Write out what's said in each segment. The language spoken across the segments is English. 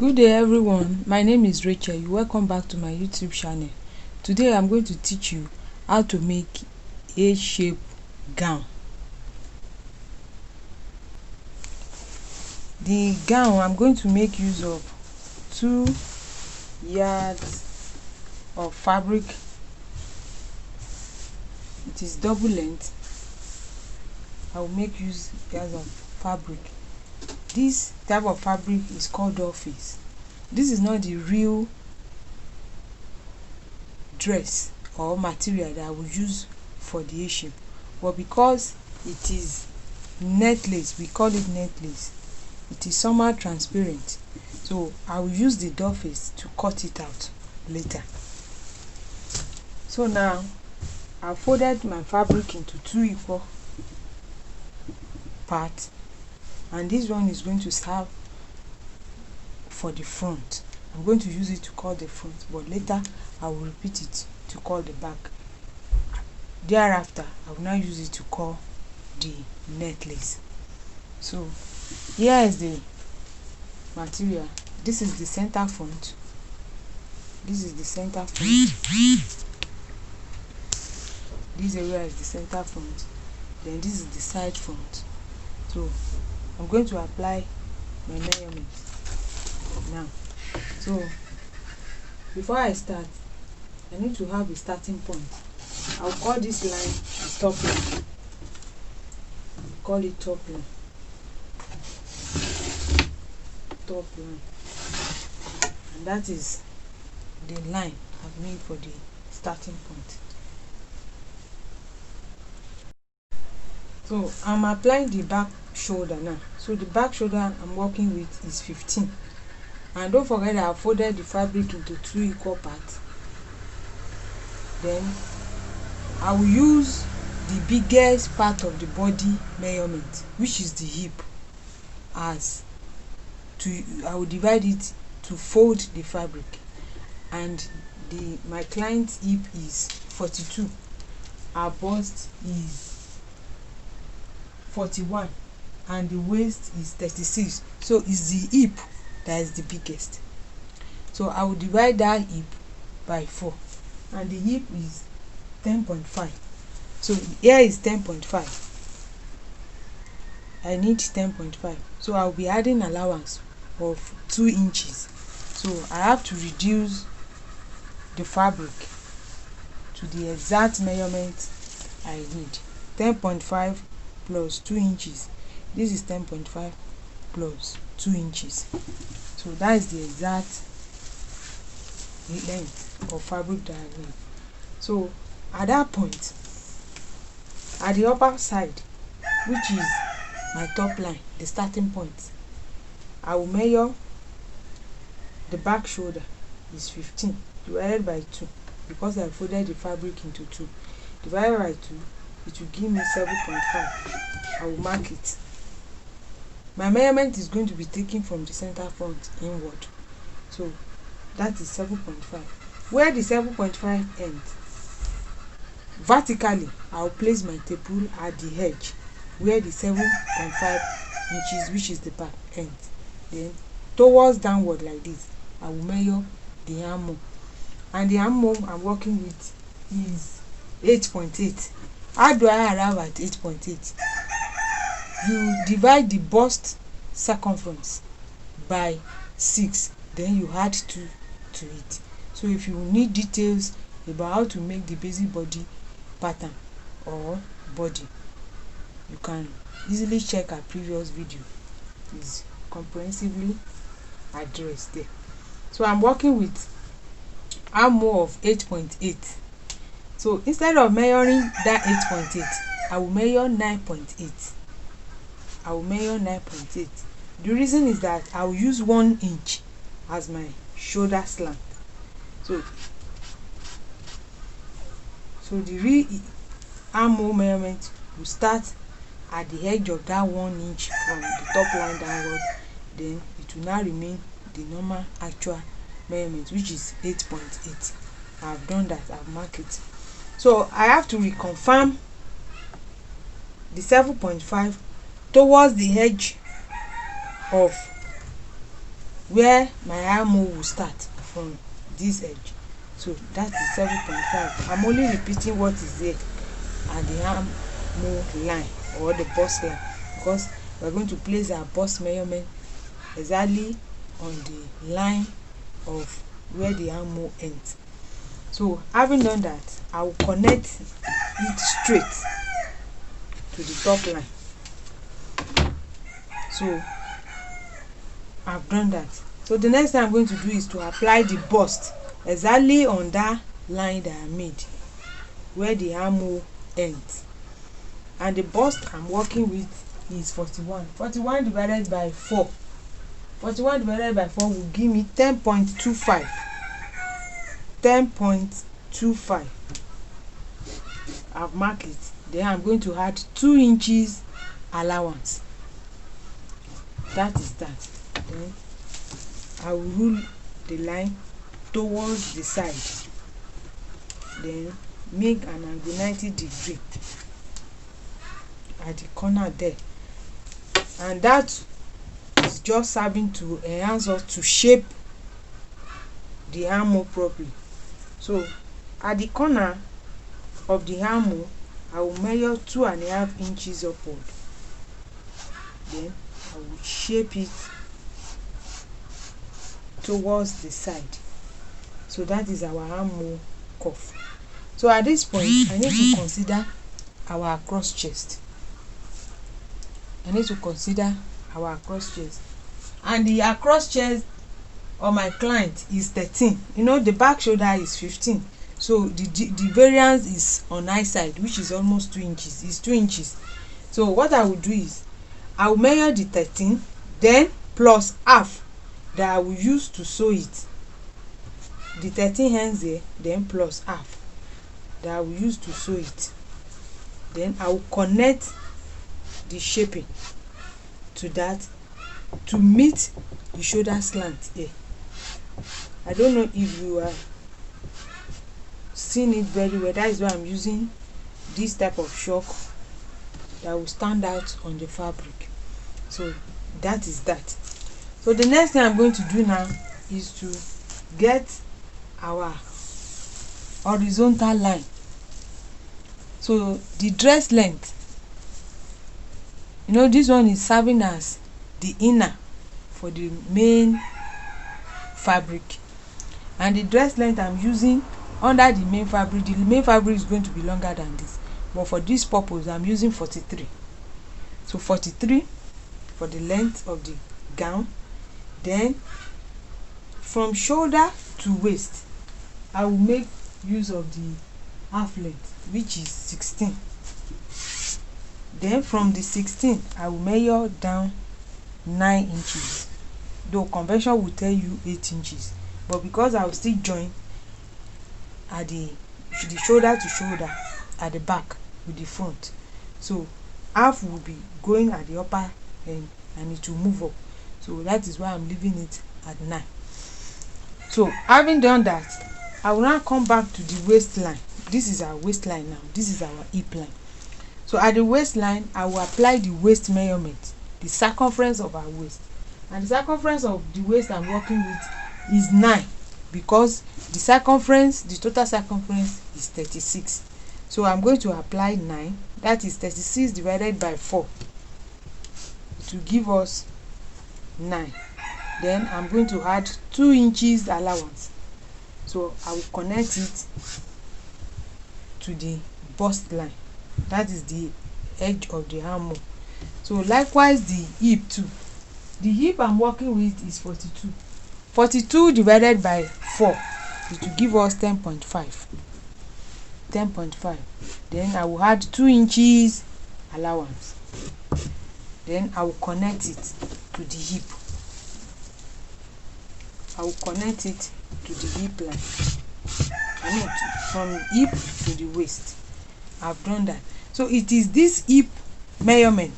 Good day everyone, my name is Rachel. Welcome back to my YouTube channel. Today I'm going to teach you how to make A-shape gown. The gown, I'm going to make use of 2 yards of fabric. It is double length. I will make use of fabric. This type of fabric is called office. This is not the real dress or material that I will use for the A-shape, but because it is net lace, we call it net lace. It is somehow transparent, so I will use the doll face to cut it out later. So now I folded my fabric into 2 equal parts, and this one is going to serve for the front. I'm going to use it to cut the front, but later I will repeat it to cut the back. Thereafter I will now use it to cut the net lace. So here is the material. This is the center front. This is the center front. This area is the center front. Then this is the side front. So I'm going to apply my measurements now. So before I start, I need to have a starting point. I'll call this line the top line. Call it top line. Top line. And that is the line I've made for the starting point. So I'm applying the back shoulder now. So the back shoulder I'm working with is 15. And don't forget that I folded the fabric into 2 equal parts. Then I will use the biggest part of the body measurement, which is the hip, as to I will divide it to fold the fabric. And my client's hip is 42. Our bust is 41 and the waist is 36. So it's the hip that is the biggest. So I will divide that hip by 4, and the hip is 10.5. so here is 10.5. I need 10.5, so I'll be adding allowance of 2 inches. So I have to reduce the fabric to the exact measurement I need. 10.5 plus 2 inches. This is 10.5 plus 2 inches. So that is the exact length of fabric that I need. So at that point, at the upper side, which is my top line, the starting point, I will measure the back shoulder is 15 divided by 2, because I folded the fabric into 2. Divided by 2, it will give me 7.5. I will mark it. My measurement is going to be taken from the center front inward. So that is 7.5. Where the 7.5 ends, vertically I will place my tape rule at the edge where the 7.5 inches, which is the back, ends. Then towards downward like this, I will measure the armhole. And the armhole I'm working with is 8.8. How do I arrive at 8.8? You divide the bust circumference by 6, then you add 2 to it. So if you need details about how to make the basic body pattern or body, you can easily check our previous video. It's comprehensively addressed there. So I'm working with armhole of 8.8. So instead of measuring that 8.8, I will measure 9.8. I will measure 9.8. The reason is that I will use 1 inch as my shoulder slant. So the real armhole measurement will start at the edge of that 1 inch from the top line downward. Then it will now remain the normal actual measurement, which is 8.8. I've done that. I've marked it. So I have to reconfirm the 7.5 towards the edge of where my armhole will start from this edge. So that is 7.5. I'm only repeating what is there at the armhole line or the bust line, because we are going to place our bust measurement exactly on the line of where the armhole ends. So having done that, I will connect it straight to the top line. So I've done that. So the next thing I'm going to do is to apply the bust exactly on that line that I made where the armhole ends. And the bust I'm working with is 41. 41 divided by 4. 41 divided by 4 will give me 10.25. 10.25. I've marked it. Then I'm going to add 2 inches allowance. That is that. Then I will rule the line towards the side. Then make an angle 90 degree at the corner there. And that is just serving to enhance us to shape the armhole properly. So at the corner of the armhole, I will measure 2.5 inches upward. Then I will shape it towards the side. So that is our armhole cuff. So at this point, I need to consider our cross chest. And the across chest of my client is 13. The back shoulder is 15. So the variance is on either side, which is almost 2 inches. It's 2 inches. So what I will do is I will measure the 13, then plus half that I will use to sew it. The 13 ends there, then plus half that I will use to sew it. Then I will connect the shaping to that to meet the shoulder slant here. I don't know if you are seeing it very well. That is why I'm using this type of chalk that will stand out on the fabric. So that is that. So the next thing I'm going to do now is to get our horizontal line. So the dress length, this one is serving as the inner for the main fabric, and the dress length I'm using under the main fabric is going to be longer than this, but for this purpose I'm using 43. So 43 for the length of the gown. Then from shoulder to waist, I will make use of the half length, which is 16. Then from the 16, I will measure down 9 inches. Though convention will tell you 8 inches, but because I will still join at the shoulder to shoulder at the back with the front, so half will be going at the upper end and it will move up. So that is why I'm leaving it at 9. So having done that, I will now come back to the waistline. This is our waistline now. This is our hip line. So at the waistline, I will apply the waist measurement, the circumference of our waist. And the circumference of the waist I'm working with is 9, because the total circumference is 36. So I'm going to apply 9. That is 36 divided by 4 to give us 9. Then I'm going to add 2 inches allowance. So I will connect it to the bust line. That is the edge of the armhole. So likewise the hip too. The hip I'm working with is 42. 42 divided by 4 it will give us 10.5. 10.5. Then I will add 2 inches allowance. Then I will connect it to the hip. I will connect it to the hip line. From hip to the waist. I've done that. So it is this hip measurement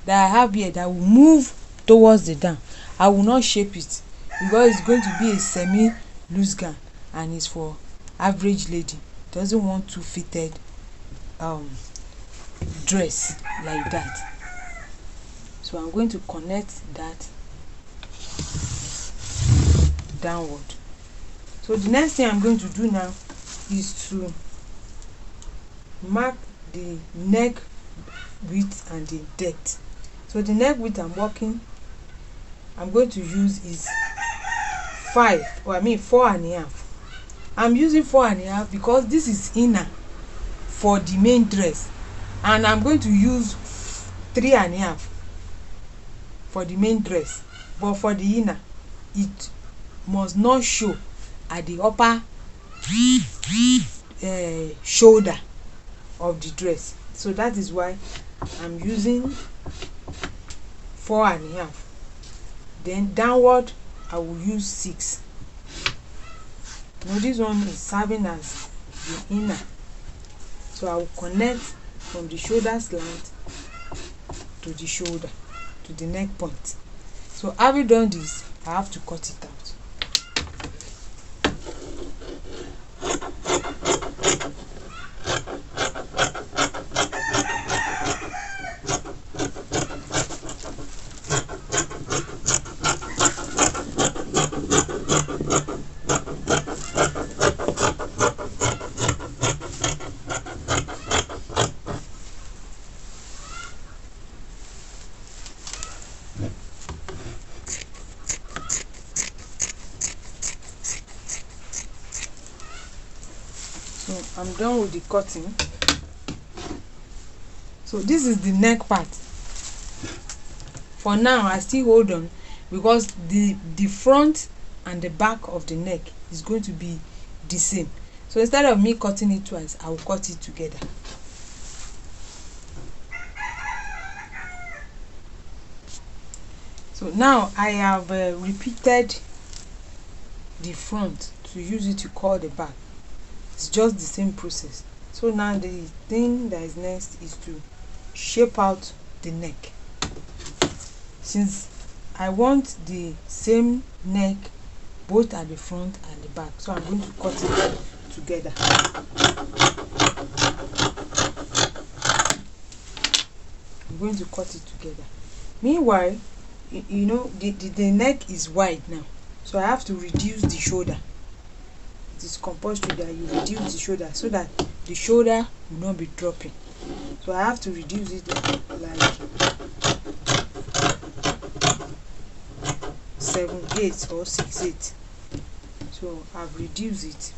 that I have here that will move towards the down. I will not shape it because it's going to be a semi loose gown and it's for average lady. Doesn't want too fitted dress like that. So I'm going to connect that downward. So the next thing I'm going to do now is to mark the neck width and the depth. So the neck width I'm going to use is 4.5. I'm using 4.5 because this is inner for the main dress, and I'm going to use 3.5 for the main dress, but for the inner it must not show at the upper shoulder of the dress. So that is why I'm using 4.5. Then downward I will use 6. Now this one is serving as the inner, so I will connect from the shoulder slant to the shoulder to the neck point. So having done this, I have to cut it out. So I'm done with the cutting. So this is the neck part. For now I still hold on because the front and the back of the neck is going to be the same. So instead of me cutting it twice, I will cut it together. So now I have repeated the front to use it to cut the back. It's just the same process. So now the thing that is next is to shape out the neck. Since I want the same neck both at the front and the back, so I'm going to cut it together. I'm going to cut it together. Meanwhile, you know, the neck is wide now, so I have to reduce the shoulder. It is compulsory that you reduce the shoulder so that the shoulder will not be dropping. So I have to reduce it like 7/8 or 6/8. So I've reduced it.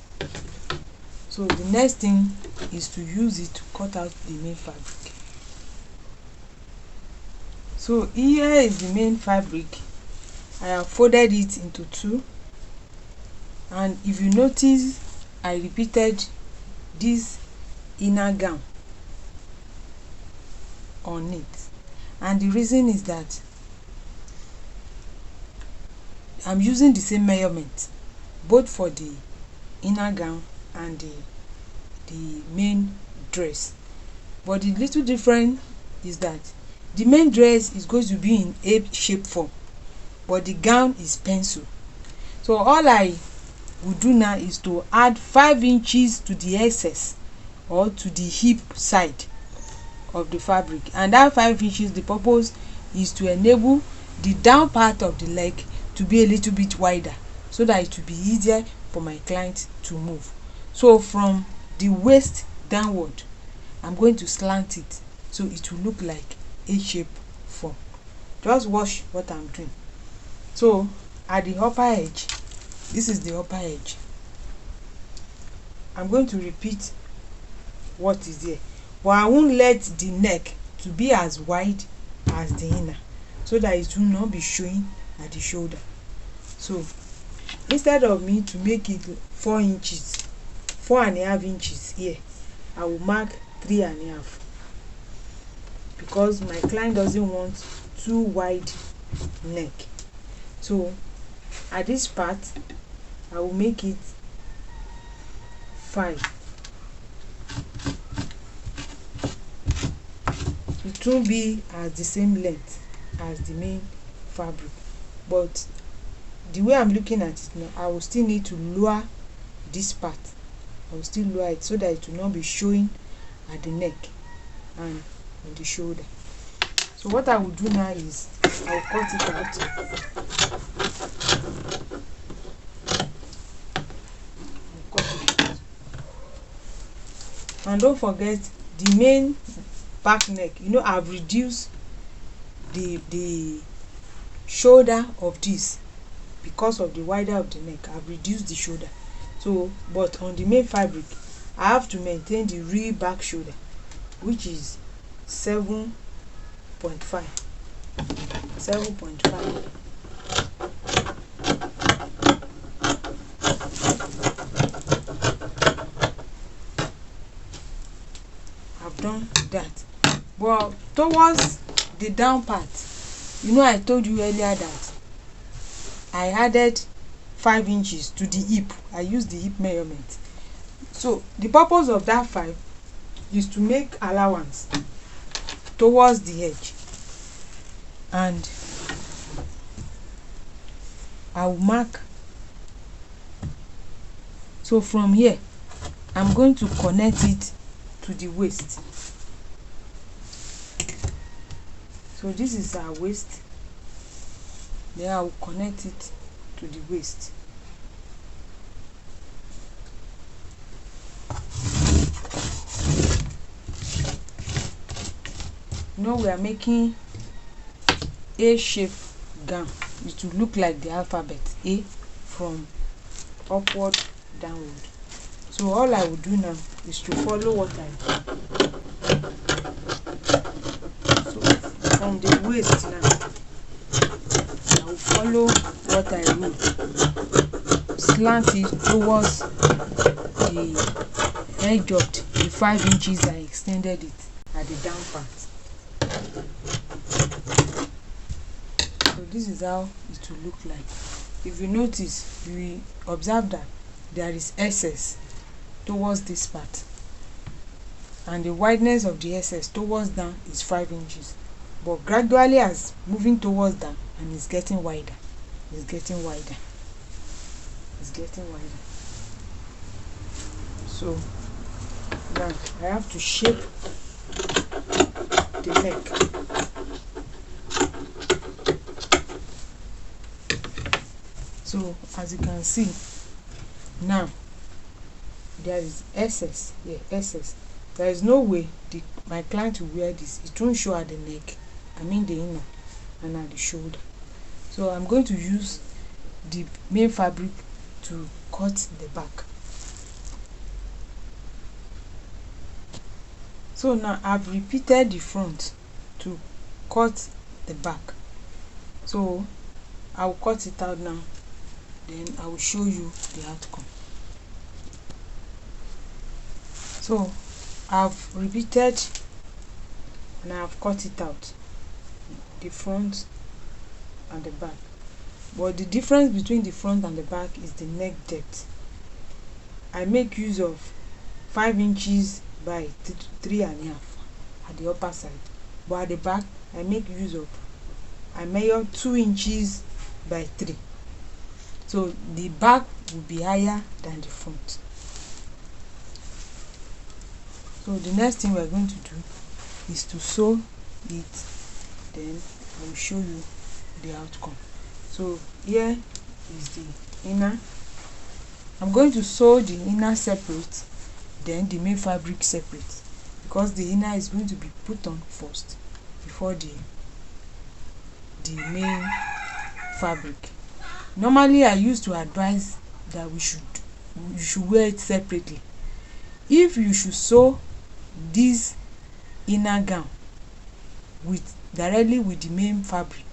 So the next thing is to use it to cut out the main fabric. So here is the main fabric. I have folded it into 2, and if you notice, I repeated this inner gown on it, and the reason is that I'm using the same measurement both for the inner gown and the main dress, but the little difference is that the main dress is going to be in A shape form, but the gown is pencil. So all I will do now is to add 5 inches to the excess or to the hip side of the fabric, and that 5 inches, the purpose is to enable the down part of the leg to be a little bit wider so that it will be easier for my client to move. So from the waist downward, I'm going to slant it so it will look like A shape form. Just watch what I'm doing. So at the upper edge, this is the upper edge, I'm going to repeat what is there, but I won't let the neck to be as wide as the inner so that it will not be showing at the shoulder. So instead of me to make it 4.5 inches here, I will mark 3.5 because my client doesn't want too wide neck. So at this part I will make it 5. It won't be as the same length as the main fabric, but the way I'm looking at it now, I will still need to lower this part. I will still lower it so that it will not be showing at the neck and on the shoulder. So what I will do now is I will cut it out. And don't forget the main back neck. You know, I've reduced the shoulder of this because of the wider of the neck. I've reduced the shoulder. So but on the main fabric I have to maintain the real back shoulder, which is 7.5. I've done that. Well, towards the down part, you know, I told you earlier that I added 5 inches to the hip. I used the hip measurement. So the purpose of that 5 is to make allowance towards the edge, and I will mark. So from here I'm going to connect it to the waist. So this is our waist, then I will connect it to the waist. You know, we are making a shape gown. It will look like the alphabet A from upward downward. So all I will do now is to follow what I do. So from the waist now, I will follow what I do. Slant it towards the edge of the 5 inches I extended it at the down part. So this is how it will look like. If you notice, you will observe that there is excess towards this part, and the wideness of the excess towards down is 5 inches, but gradually as moving towards down, and it's getting wider, it's getting wider, it's getting wider. So now I have to shape the neck. So as you can see now, there is excess here, excess. There is no way my client will wear this. It won't show at the neck, I mean the inner, and at the shoulder. So I'm going to use the main fabric to cut the back. So now I've repeated the front to cut the back. So I will cut it out now, then I will show you the outcome. So I've repeated and I've cut it out, the front and the back. But the difference between the front and the back is the neck depth. I make use of 5 inches by 3.5 at the upper side, but at the back I measure 2 inches by 3. So the back will be higher than the front. So the next thing we are going to do is to sew it, then I will show you the outcome. So here is the inner. I'm going to sew the inner separate, then the main fabric separate, because the inner is going to be put on first before the main fabric. Normally I used to advise that you should wear it separately. If you should sew this inner gown directly with the main fabric,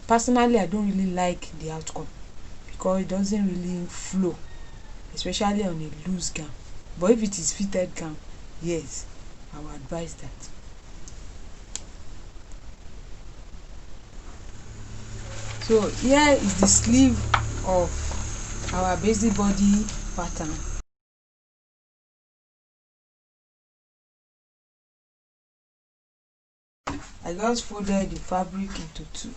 personally I don't really like the outcome, because it doesn't really flow, especially on a loose gown. But if it is fitted gown, yes, I will advise that. So here is the sleeve of our basic body pattern. I just folded the fabric into 2.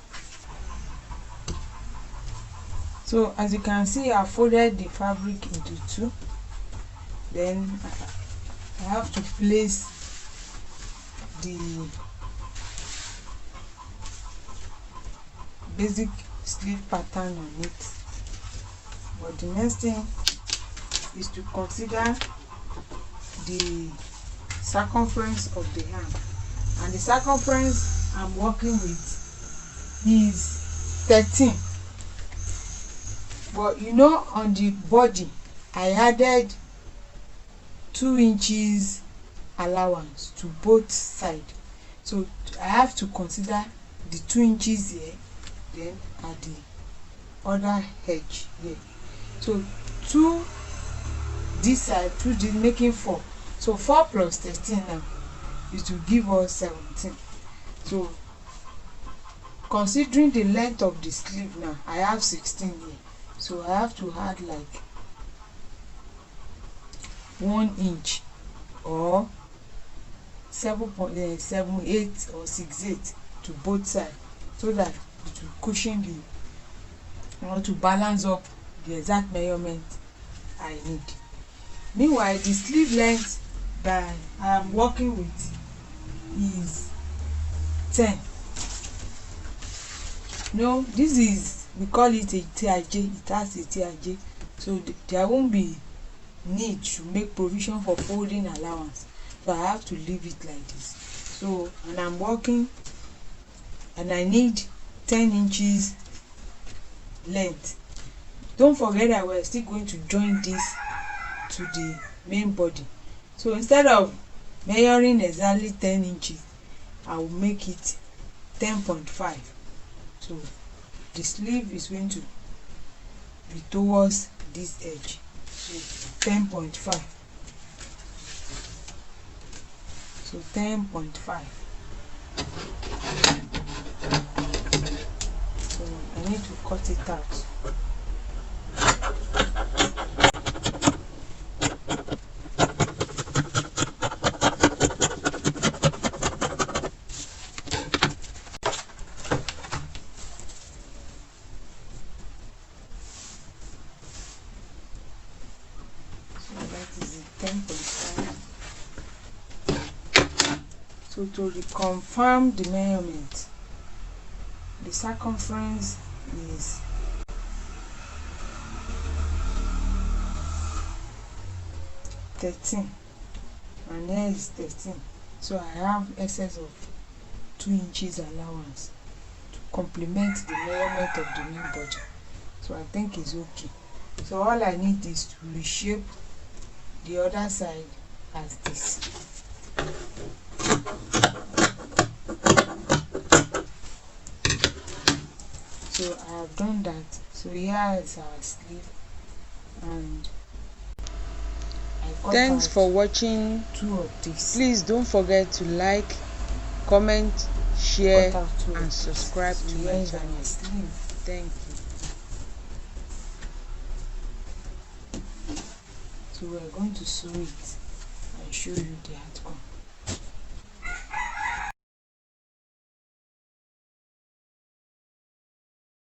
So as you can see, I folded the fabric into 2. Then I have to place the basic sleeve pattern on it. But the next thing is to consider the circumference of the arm, and the circumference I'm working with is 13. But you know, on the body I added 2 inches allowance to both sides, so I have to consider the 2 inches here, then at the other edge here. So 2 this side, 2 this, making 4. So 4 plus 13 now is to give us 17. So considering the length of the sleeve now, I have 16 here, so I have to add like 1 inch or 7.78 or 68 to both sides, so that it will cushion the, or to balance up the exact measurement I need. Meanwhile, the sleeve length that I am working with is 10. No, this is, we call it a TIJ. It has a TIJ, so there won't be need to make provision for folding allowance, so I have to leave it like this. So, and I'm working, and I need 10 inches length. Don't forget that we're still going to join this to the main body, so instead of measuring exactly 10 inches, I will make it 10.5. so the sleeve is going to be towards this edge, so 10.5. so 10.5. so I need to cut it out. So to reconfirm the measurement, the circumference is 13 and here is 13, so I have excess of 2 inches allowance to complement the measurement of the main body, so I think it's okay. So all I need is to reshape the other side as this. So I have done that. So here is our sleeve, and thanks for watching. 2 of this. Please don't forget to like, comment, share and subscribe to my channel. Thank you. So we're going to sew it and show you the outcome.